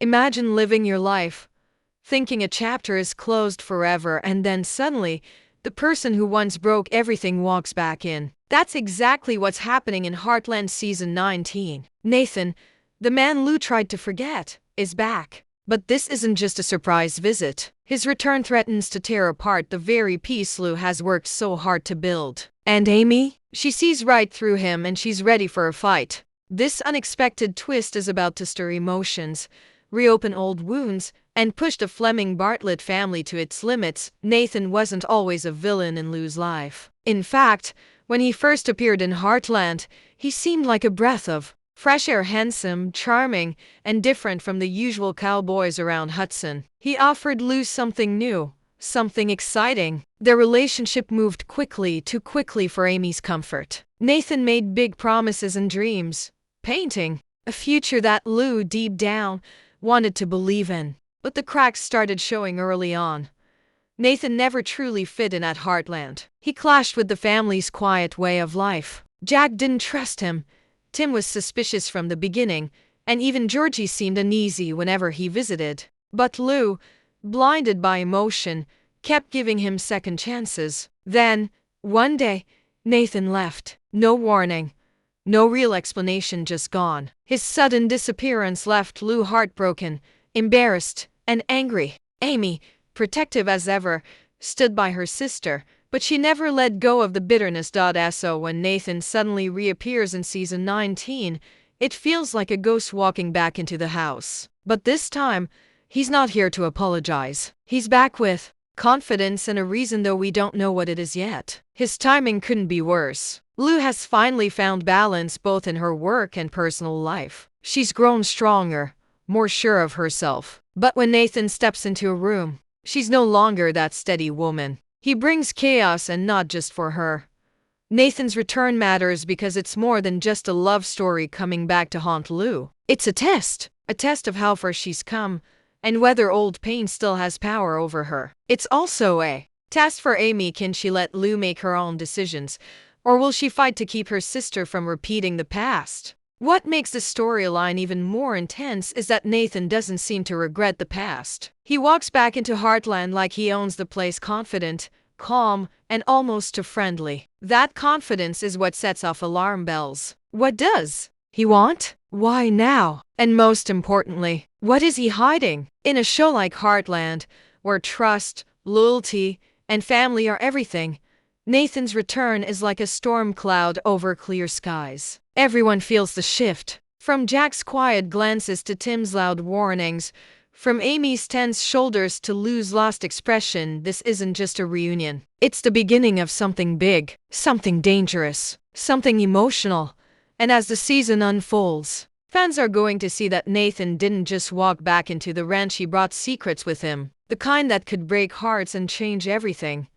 Imagine living your life, thinking a chapter is closed forever, and then suddenly, the person who once broke everything walks back in. That's exactly what's happening in Heartland Season 19. Nathan, the man Lou tried to forget, is back. But this isn't just a surprise visit. His return threatens to tear apart the very peace Lou has worked so hard to build. And Amy? She sees right through him and she's ready for a fight. This unexpected twist is about to stir emotions, reopen old wounds, and push the Fleming Bartlett family to its limits. Nathan wasn't always a villain in Lou's life. In fact, when he first appeared in Heartland, he seemed like a breath of fresh air, handsome, charming, and different from the usual cowboys around Hudson. He offered Lou something new, something exciting. Their relationship moved quickly, too quickly for Amy's comfort. Nathan made big promises and dreams, painting a future that Lou, deep down, wanted to believe in. But the cracks started showing early on. Nathan never truly fit in at Heartland. He clashed with the family's quiet way of life. Jack didn't trust him. Tim was suspicious from the beginning, and even Georgie seemed uneasy whenever he visited. But Lou, blinded by emotion, kept giving him second chances. Then, one day, Nathan left. No warning. No real explanation, just gone. His sudden disappearance left Lou heartbroken, embarrassed, and angry. Amy, protective as ever, stood by her sister, but she never let go of the bitterness. So when Nathan suddenly reappears in Season 19, it feels like a ghost walking back into the house. But this time, he's not here to apologize. He's back with confidence and a reason, though we don't know what it is yet. His timing couldn't be worse. Lou has finally found balance both in her work and personal life. She's grown stronger, more sure of herself. But when Nathan steps into a room, she's no longer that steady woman. He brings chaos, and not just for her. Nathan's return matters because it's more than just a love story coming back to haunt Lou. It's a test of how far she's come, and whether old pain still has power over her. It's also a test for Amy. Can she let Lou make her own decisions, or will she fight to keep her sister from repeating the past? What makes the storyline even more intense is that Nathan doesn't seem to regret the past. He walks back into Heartland like he owns the place, confident, calm, and almost too friendly. That confidence is what sets off alarm bells. What does he want? Why now? And most importantly, what is he hiding? In a show like Heartland, where trust, loyalty, and family are everything, Nathan's return is like a storm cloud over clear skies. Everyone feels the shift. From Jack's quiet glances to Tim's loud warnings, from Amy's tense shoulders to Lou's lost expression, this isn't just a reunion. It's the beginning of something big, something dangerous, something emotional. And as the season unfolds, fans are going to see that Nathan didn't just walk back into the ranch, he brought secrets with him, the kind that could break hearts and change everything.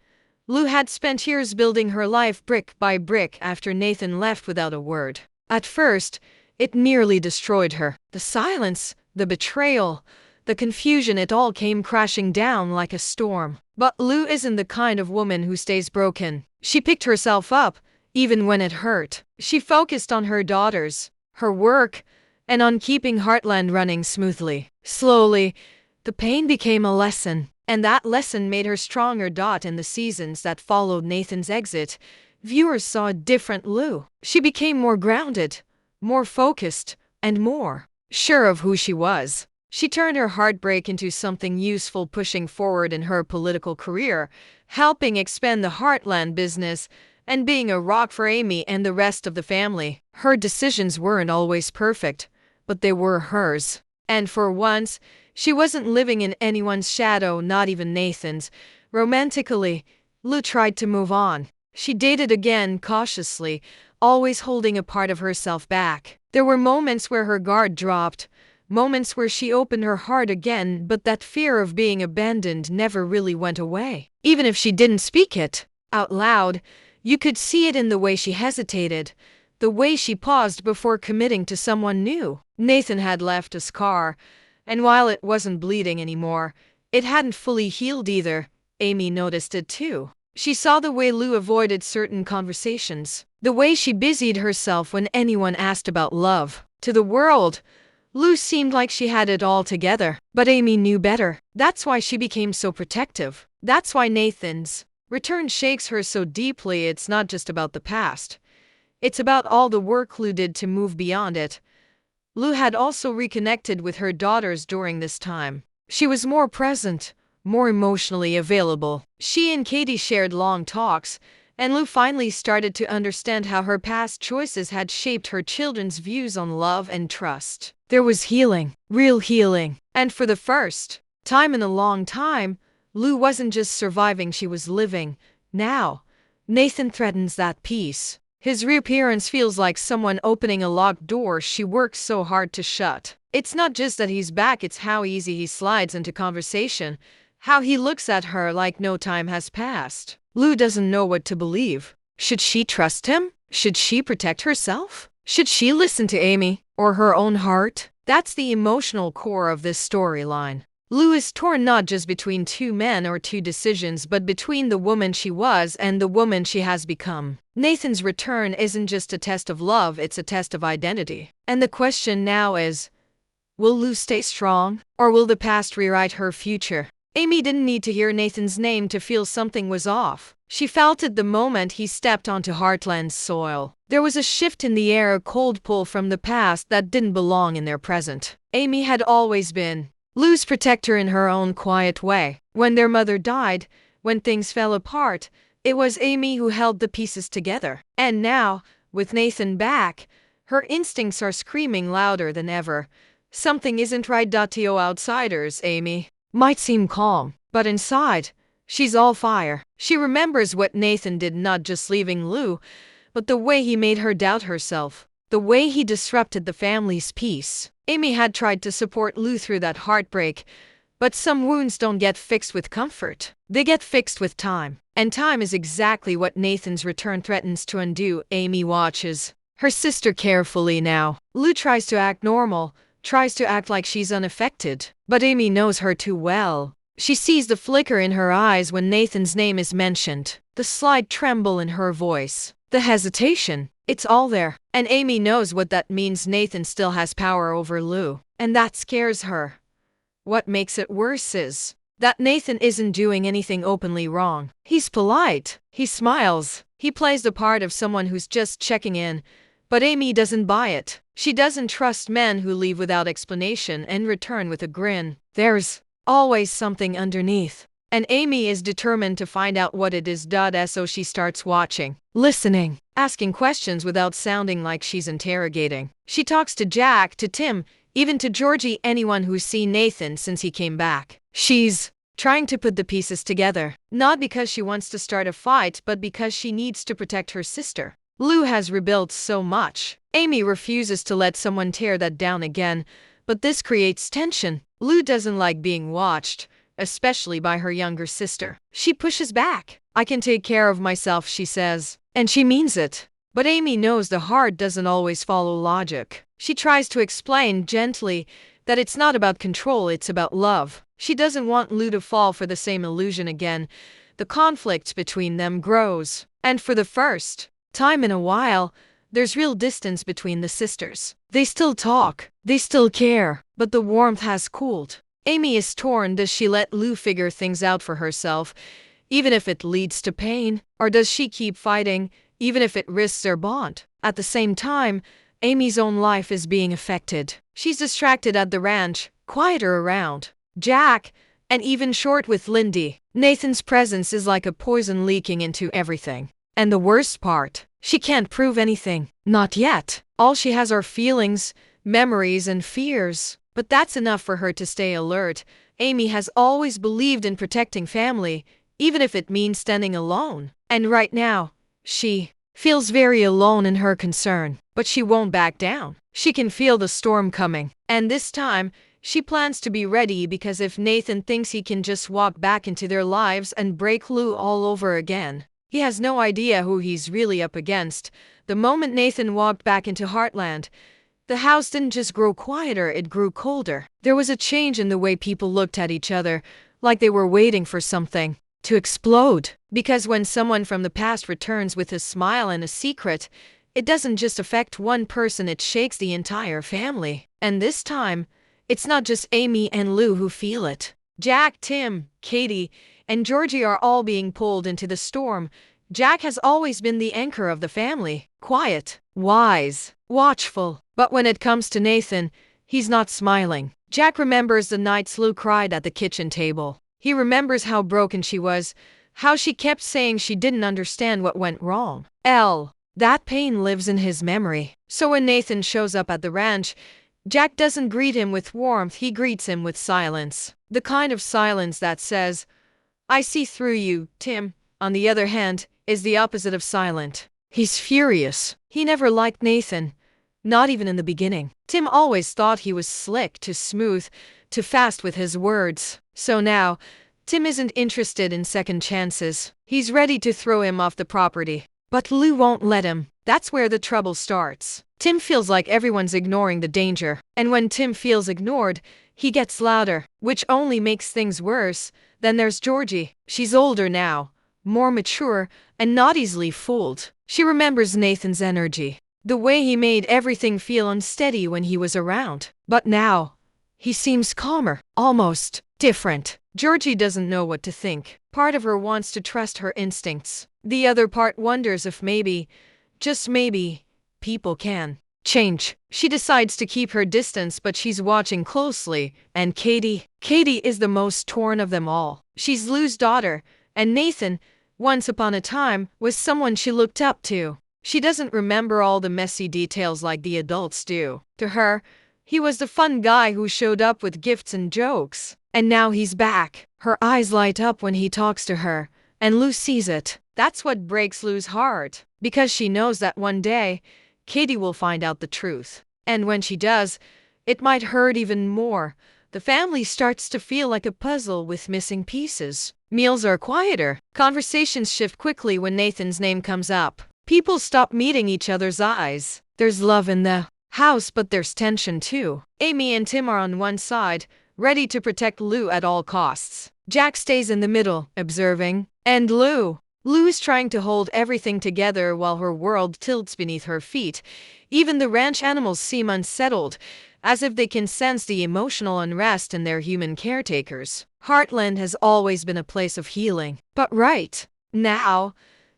Lou had spent years building her life brick by brick after Nathan left without a word. At first, it nearly destroyed her. The silence, the betrayal, the confusion, it all came crashing down like a storm. But Lou isn't the kind of woman who stays broken. She picked herself up, even when it hurt. She focused on her daughters, her work, and on keeping Heartland running smoothly. Slowly, the pain became a lesson. And that lesson made her stronger. In the seasons that followed Nathan's exit, viewers saw a different Lou. She became more grounded, more focused, and more sure of who she was. She turned her heartbreak into something useful, pushing forward in her political career, helping expand the Heartland business, and being a rock for Amy and the rest of the family. Her decisions weren't always perfect, but they were hers. And for once, she wasn't living in anyone's shadow, not even Nathan's. Romantically, Lou tried to move on. She dated again, cautiously, always holding a part of herself back. There were moments where her guard dropped, moments where she opened her heart again, but that fear of being abandoned never really went away. Even if she didn't speak it out loud, you could see it in the way she hesitated, the way she paused before committing to someone new. Nathan had left a scar, and while it wasn't bleeding anymore, it hadn't fully healed either. Amy noticed it too. She saw the way Lou avoided certain conversations, the way she busied herself when anyone asked about love. To the world, Lou seemed like she had it all together, but Amy knew better. That's why she became so protective. That's why Nathan's return shakes her so deeply. It's not just about the past. It's about all the work Lou did to move beyond it. Lou had also reconnected with her daughters during this time. She was more present, more emotionally available. She and Katie shared long talks, and Lou finally started to understand how her past choices had shaped her children's views on love and trust. There was healing, real healing. And for the first time in a long time, Lou wasn't just surviving, she was living. Now, Nathan threatens that peace. His reappearance feels like someone opening a locked door she worked so hard to shut. It's not just that he's back, it's how easy he slides into conversation, how he looks at her like no time has passed. Lou doesn't know what to believe. Should she trust him? Should she protect herself? Should she listen to Amy or her own heart? That's the emotional core of this storyline. Lou is torn not just between two men or two decisions, but between the woman she was and the woman she has become. Nathan's return isn't just a test of love, it's a test of identity. And the question now is, will Lou stay strong, or will the past rewrite her future? Amy didn't need to hear Nathan's name to feel something was off. She felt it the moment he stepped onto Heartland's soil. There was a shift in the air, a cold pull from the past that didn't belong in their present. Amy had always been Lou's protector in her own quiet way. When their mother died, when things fell apart, it was Amy who held the pieces together. And now, with Nathan back, her instincts are screaming louder than ever. Something isn't right. To outsiders, Amy might seem calm, but inside, she's all fire. She remembers what Nathan did, not just leaving Lou, but the way he made her doubt herself, the way he disrupted the family's peace. Amy had tried to support Lou through that heartbreak, but some wounds don't get fixed with comfort. They get fixed with time. And time is exactly what Nathan's return threatens to undo. Amy watches her sister carefully now. Lou tries to act normal, tries to act like she's unaffected, but Amy knows her too well. She sees the flicker in her eyes when Nathan's name is mentioned, the slight tremble in her voice, the hesitation. It's all there. And Amy knows what that means. Nathan still has power over Lou, and that scares her. What makes it worse is that Nathan isn't doing anything openly wrong. He's polite, he smiles, he plays the part of someone who's just checking in, but Amy doesn't buy it. She doesn't trust men who leave without explanation and return with a grin. There's always something underneath, and Amy is determined to find out what it is. So she starts watching, listening, asking questions without sounding like she's interrogating. She talks to Jack, to Tim, even to Georgie, anyone who's seen Nathan since he came back. She's trying to put the pieces together, not because she wants to start a fight, but because she needs to protect her sister. Lou has rebuilt so much. Amy refuses to let someone tear that down again, but this creates tension. Lou doesn't like being watched, especially by her younger sister. She pushes back. I can take care of myself, she says, and she means it. But Amy knows the heart doesn't always follow logic. She tries to explain gently that it's not about control, it's about love. She doesn't want Lou to fall for the same illusion again. The conflict between them grows, and for the first time in a while, there's real distance between the sisters. They still talk, they still care, but the warmth has cooled. Amy is torn. Does she let Lou figure things out for herself, even if it leads to pain? Or does she keep fighting, even if it risks their bond? At the same time, Amy's own life is being affected. She's distracted at the ranch, quieter around Jack, and even short with Lindy. Nathan's presence is like a poison leaking into everything. And the worst part, she can't prove anything. Not yet. All she has are feelings, memories, and fears. But that's enough for her to stay alert. Amy has always believed in protecting family, even if it means standing alone. And right now, she feels very alone in her concern. But she won't back down. She can feel the storm coming. And this time, she plans to be ready, because if Nathan thinks he can just walk back into their lives and break Lou all over again, he has no idea who he's really up against. The moment Nathan walked back into Heartland, the house didn't just grow quieter, it grew colder. There was a change in the way people looked at each other, like they were waiting for something to explode. Because when someone from the past returns with a smile and a secret, it doesn't just affect one person, it shakes the entire family. And this time, it's not just Amy and Lou who feel it. Jack, Tim, Katie, and Georgie are all being pulled into the storm. Jack has always been the anchor of the family, quiet, wise, watchful. But when it comes to Nathan, he's not smiling. Jack remembers the nights Lou cried at the kitchen table. He remembers how broken she was, how she kept saying she didn't understand what went wrong. That pain lives in his memory. So when Nathan shows up at the ranch, Jack doesn't greet him with warmth, he greets him with silence. The kind of silence that says, "I see through you." Tim, on the other hand, is the opposite of silent. He's furious. He never liked Nathan, not even in the beginning. Tim always thought he was slick, too smooth, too fast with his words. So now, Tim isn't interested in second chances. He's ready to throw him off the property. But Lou won't let him. That's where the trouble starts. Tim feels like everyone's ignoring the danger. And when Tim feels ignored, he gets louder, which only makes things worse. Then there's Georgie. She's older now, more mature, and not easily fooled. She remembers Nathan's energy, the way he made everything feel unsteady when he was around. But now, he seems calmer, almost different. Georgie doesn't know what to think. Part of her wants to trust her instincts. The other part wonders if maybe, just maybe, people can change. She decides to keep her distance, but she's watching closely. And Katie is the most torn of them all. She's Lou's daughter, and Nathan, once upon a time, was someone she looked up to. She doesn't remember all the messy details like the adults do. To her, he was the fun guy who showed up with gifts and jokes. And now he's back. Her eyes light up when he talks to her, and Lou sees it. That's what breaks Lou's heart, because she knows that one day, Katie will find out the truth. And when she does, it might hurt even more. The family starts to feel like a puzzle with missing pieces. Meals are quieter. Conversations shift quickly when Nathan's name comes up. People stop meeting each other's eyes. There's love in the house, but there's tension too. Amy and Tim are on one side, ready to protect Lou at all costs. Jack stays in the middle, observing. And Lou's trying to hold everything together while her world tilts beneath her feet. Even the ranch animals seem unsettled, as if they can sense the emotional unrest in their human caretakers. Heartland has always been a place of healing. But right now,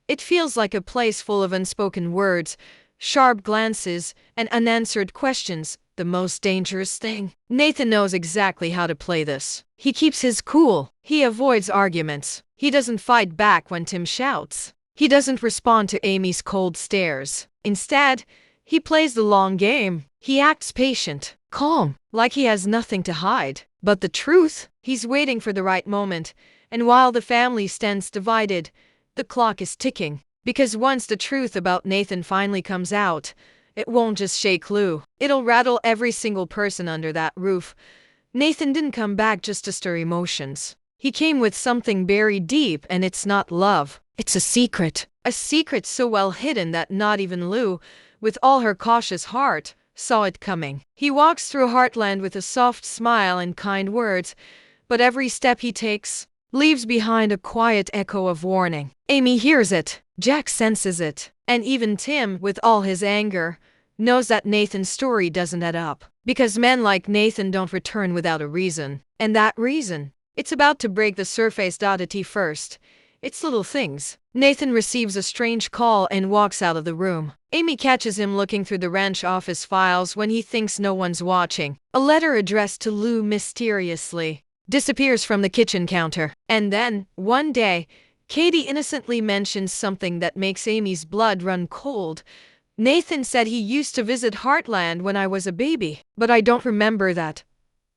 it feels like a place full of unspoken words, sharp glances, and unanswered questions. The most dangerous thing. Nathan knows exactly how to play this. He keeps his cool. He avoids arguments. He doesn't fight back when Tim shouts. He doesn't respond to Amy's cold stares. Instead, he plays the long game. He acts patient, calm, like he has nothing to hide. But the truth? He's waiting for the right moment. And while the family stands divided, the clock is ticking. Because once the truth about Nathan finally comes out, it won't just shake Lou. It'll rattle every single person under that roof. Nathan didn't come back just to stir emotions. He came with something buried deep, and it's not love. It's a secret. A secret so well hidden that not even Lou, with all her cautious heart, saw it coming. He walks through Heartland with a soft smile and kind words, but every step he takes leaves behind a quiet echo of warning. Amy hears it. Jack senses it. And even Tim, with all his anger, knows that Nathan's story doesn't add up. Because men like Nathan don't return without a reason. And that reason, it's about to break the surface. At first, it's little things. Nathan receives a strange call and walks out of the room. Amy catches him looking through the ranch office files when he thinks no one's watching. A letter addressed to Lou mysteriously disappears from the kitchen counter. And then, one day, Katie innocently mentions something that makes Amy's blood run cold. Nathan said he used to visit Heartland when I was a baby, but I don't remember that.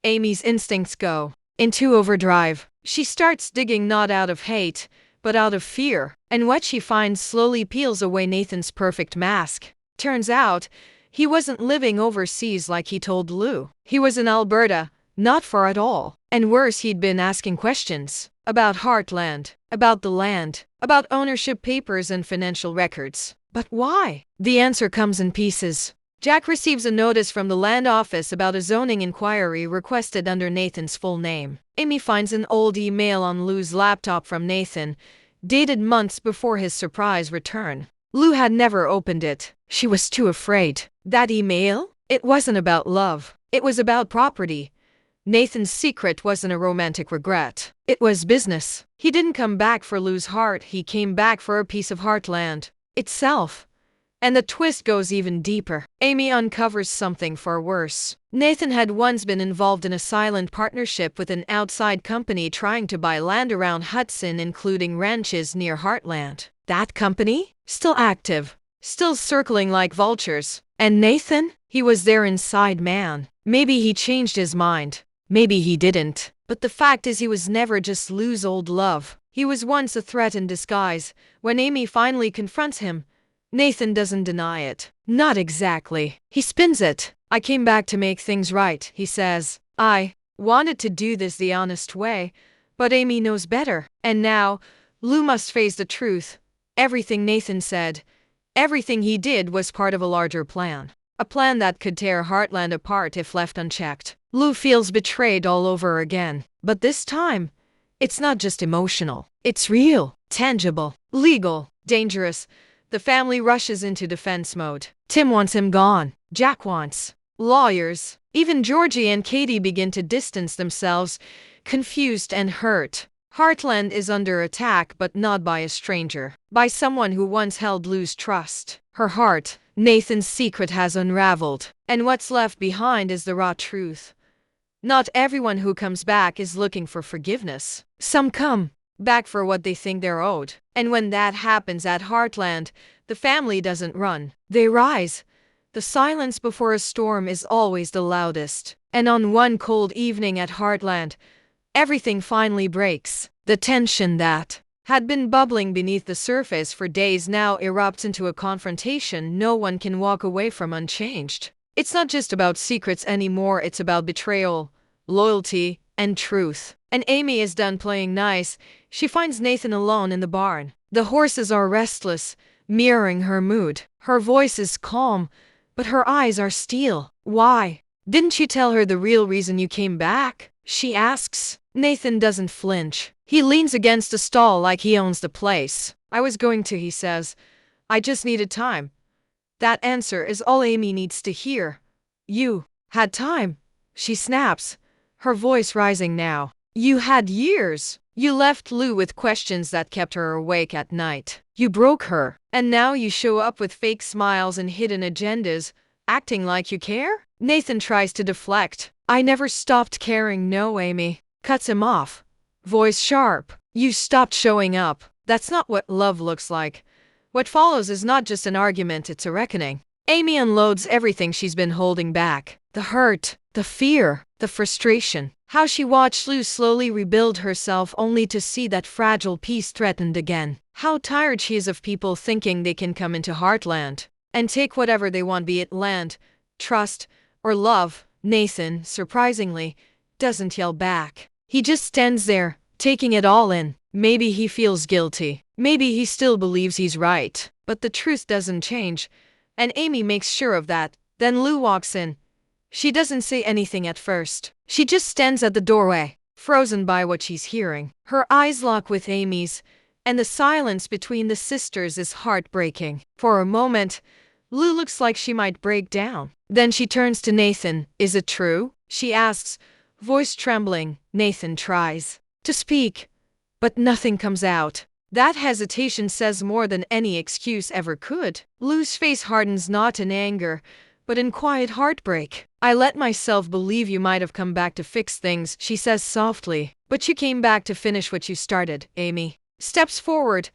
Amy's instincts go into overdrive. She starts digging not out of hate, but out of fear, and what she finds slowly peels away Nathan's perfect mask. Turns out, he wasn't living overseas like he told Lou. He was in Alberta, not far at all. And worse, he'd been asking questions about Heartland, about the land, about ownership papers and financial records. But why? The answer comes in pieces. Jack receives a notice from the land office about a zoning inquiry requested under Nathan's full name. Amy finds an old email on Lou's laptop from Nathan, dated months before his surprise return. Lou had never opened it. She was too afraid. That email? It wasn't about love. It was about property. Nathan's secret wasn't a romantic regret. It was business. He didn't come back for Lou's heart, he came back for a piece of Heartland itself. And the twist goes even deeper. Amy uncovers something far worse. Nathan had once been involved in a silent partnership with an outside company trying to buy land around Hudson, including ranches near Heartland. That company? Still active. Still circling like vultures. And Nathan? He was their inside man. Maybe he changed his mind. Maybe he didn't. But the fact is he was never just Lou's old love. He was once a threat in disguise. When Amy finally confronts him, Nathan doesn't deny it. Not exactly. He spins it. I came back to make things right, he says. I wanted to do this the honest way, but Amy knows better. And now, Lou must face the truth. Everything Nathan said, everything he did was part of a larger plan. A plan that could tear Heartland apart if left unchecked. Lou feels betrayed all over again. But this time, it's not just emotional. It's real, tangible, legal, dangerous. The family rushes into defense mode. Tim wants him gone. Jack wants lawyers. Even Georgie and Katie begin to distance themselves, confused and hurt. Heartland is under attack, but not by a stranger. By someone who once held Lou's trust. Her heart. Nathan's secret has unraveled. And what's left behind is the raw truth. Not everyone who comes back is looking for forgiveness. Some come back for what they think they're owed. And when that happens at Heartland, the family doesn't run. They rise. The silence before a storm is always the loudest. And on one cold evening at Heartland, everything finally breaks. The tension that had been bubbling beneath the surface for days now erupts into a confrontation no one can walk away from unchanged. It's not just about secrets anymore, it's about betrayal, loyalty, and truth. And Amy is done playing nice. She finds Nathan alone in the barn. The horses are restless, mirroring her mood. Her voice is calm, but her eyes are steel. Why? Didn't you tell her the real reason you came back? She asks. Nathan doesn't flinch. He leans against a stall like he owns the place. I was going to, he says. I just needed time. That answer is all Amy needs to hear. You had time, she snaps, her voice rising now. You had years. You left Lou with questions that kept her awake at night. You broke her. And now you show up with fake smiles and hidden agendas, acting like you care? Nathan tries to deflect. I never stopped caring, no, Amy. Cuts him off. Voice sharp. You stopped showing up. That's not what love looks like. What follows is not just an argument, it's a reckoning. Amy unloads everything she's been holding back. The hurt, the fear, the frustration. How she watched Lou slowly rebuild herself only to see that fragile peace threatened again. How tired she is of people thinking they can come into Heartland and take whatever they want, be it land, trust, or love. Nathan, surprisingly, doesn't yell back. He just stands there, taking it all in. Maybe he feels guilty. Maybe he still believes he's right. But the truth doesn't change, and Amy makes sure of that. Then Lou walks in. She doesn't say anything at first. She just stands at the doorway, frozen by what she's hearing. Her eyes lock with Amy's, and the silence between the sisters is heartbreaking. For a moment, Lou looks like she might break down. Then she turns to Nathan. Is it true? She asks, voice trembling. Nathan tries to speak, but nothing comes out. That hesitation says more than any excuse ever could. Lou's face hardens, not in anger, but in quiet heartbreak. I let myself believe you might have come back to fix things, she says softly. But you came back to finish what you started. Amy steps forward,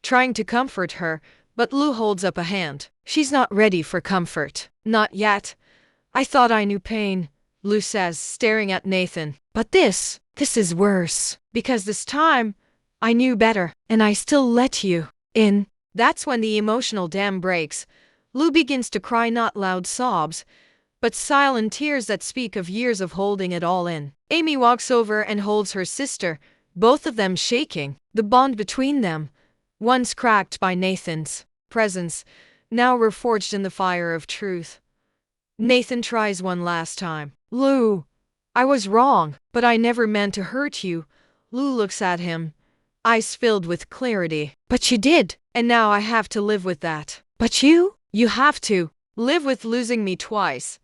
trying to comfort her, but Lou holds up a hand. She's not ready for comfort. Not yet. I thought I knew pain, Lou says, staring at Nathan. But this is worse. Because this time, I knew better, and I still let you in. That's when the emotional dam breaks. Lou begins to cry, not loud sobs, but silent tears that speak of years of holding it all in. Amy walks over and holds her sister, both of them shaking. The bond between them, once cracked by Nathan's presence, now reforged in the fire of truth. Nathan tries one last time. Lou, I was wrong, but I never meant to hurt you. Lou looks at him, eyes filled with clarity. But you did, and now I have to live with that. But you have to live with losing me twice.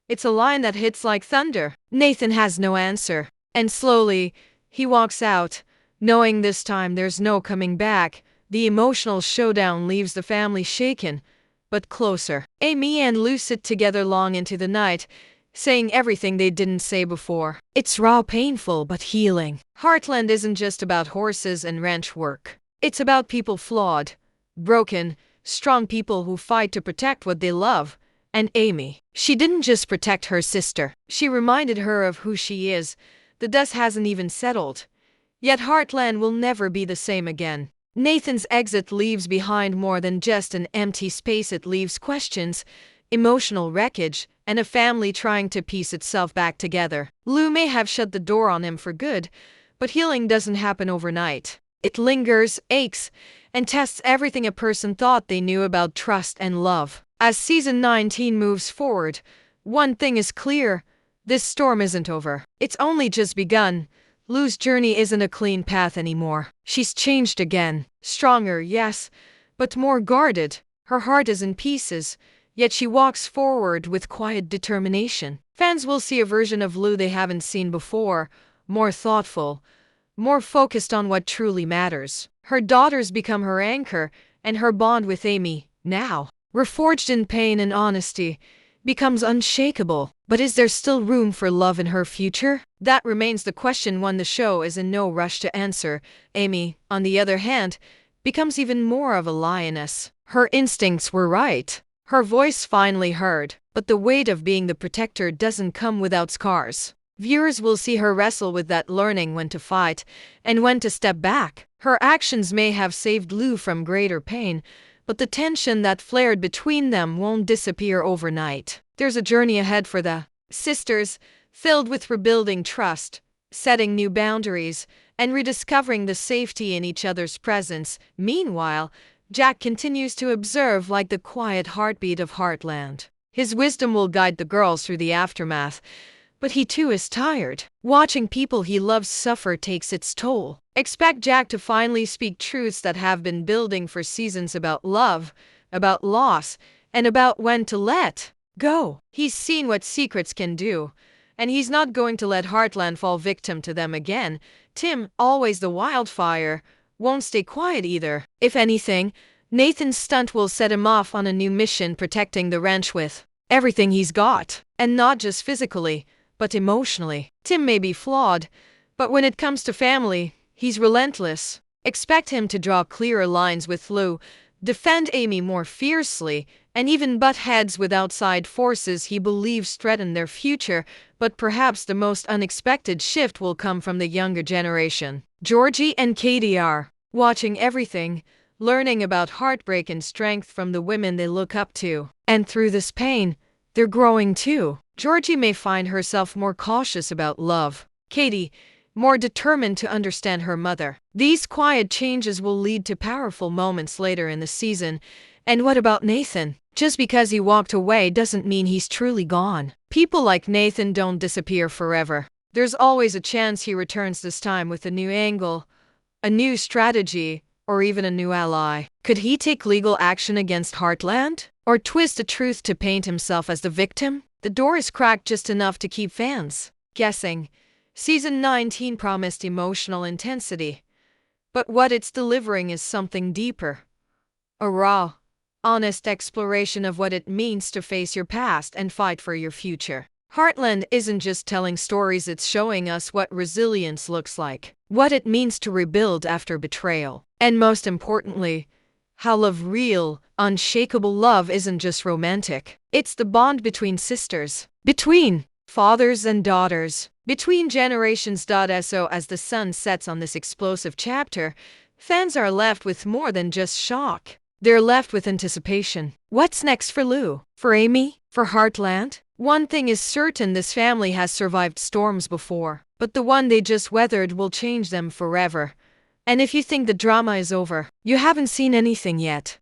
It's a line that hits like thunder. Nathan has no answer, and slowly, he walks out, knowing this time there's no coming back. The emotional showdown leaves the family shaken, but closer. Amy and Lou sit together long into the night, saying everything they didn't say before. It's raw, painful, but healing. Heartland isn't just about horses and ranch work. It's about people flawed, broken, strong people who fight to protect what they love. And Amy, she didn't just protect her sister. She reminded her of who she is. The dust hasn't even settled. Yet Heartland will never be the same again. Nathan's exit leaves behind more than just an empty space. It leaves questions, emotional wreckage, and a family trying to piece itself back together. Lou may have shut the door on him for good, but healing doesn't happen overnight. It lingers, aches, and tests everything a person thought they knew about trust and love. As season 19 moves forward, one thing is clear: this storm isn't over. It's only just begun. Lou's journey isn't a clean path anymore. She's changed again. Stronger, yes, but more guarded. Her heart is in pieces, yet she walks forward with quiet determination. Fans will see a version of Lou they haven't seen before, more thoughtful, more focused on what truly matters. Her daughters become her anchor, and her bond with Amy, now reforged in pain and honesty, becomes unshakable. But is there still room for love in her future? That remains the question one the show is in no rush to answer. Amy, on the other hand, becomes even more of a lioness. Her instincts were right. Her voice finally heard. But the weight of being the protector doesn't come without scars. Viewers will see her wrestle with that, learning when to fight and when to step back. Her actions may have saved Lou from greater pain, but the tension that flared between them won't disappear overnight. There's a journey ahead for the sisters, filled with rebuilding trust, setting new boundaries, and rediscovering the safety in each other's presence. Meanwhile, Jack continues to observe like the quiet heartbeat of Heartland. His wisdom will guide the girls through the aftermath, but he too is tired. Watching people he loves suffer takes its toll. Expect Jack to finally speak truths that have been building for seasons about love, about loss, and about when to let go. He's seen what secrets can do, and he's not going to let Heartland fall victim to them again. Tim, always the wildfire, won't stay quiet either. If anything, Nathan's stunt will set him off on a new mission, protecting the ranch with everything he's got. And not just physically, but emotionally. Tim may be flawed, but when it comes to family, he's relentless. Expect him to draw clearer lines with Lou, defend Amy more fiercely, and even butt heads with outside forces he believes threaten their future. But perhaps the most unexpected shift will come from the younger generation. Georgie and Katie are watching everything, learning about heartbreak and strength from the women they look up to. And through this pain, they're growing too. Georgie may find herself more cautious about love. Katie, more determined to understand her mother. These quiet changes will lead to powerful moments later in the season. And what about Nathan? Just because he walked away doesn't mean he's truly gone. People like Nathan don't disappear forever. There's always a chance he returns, this time with a new angle, a new strategy, or even a new ally. Could he take legal action against Heartland? Or twist the truth to paint himself as the victim? The door is cracked just enough to keep fans guessing. Season 19 promised emotional intensity, but what it's delivering is something deeper. A raw, honest exploration of what it means to face your past and fight for your future. Heartland isn't just telling stories, it's showing us what resilience looks like, what it means to rebuild after betrayal, and most importantly, how love, real, unshakable love, isn't just romantic. It's the bond between sisters, between fathers and daughters, between generations. So as the sun sets on this explosive chapter, fans are left with more than just shock. They're left with anticipation. What's next for Lou? For Amy? For Heartland? One thing is certain: this family has survived storms before, but the one they just weathered will change them forever. And if you think the drama is over, you haven't seen anything yet.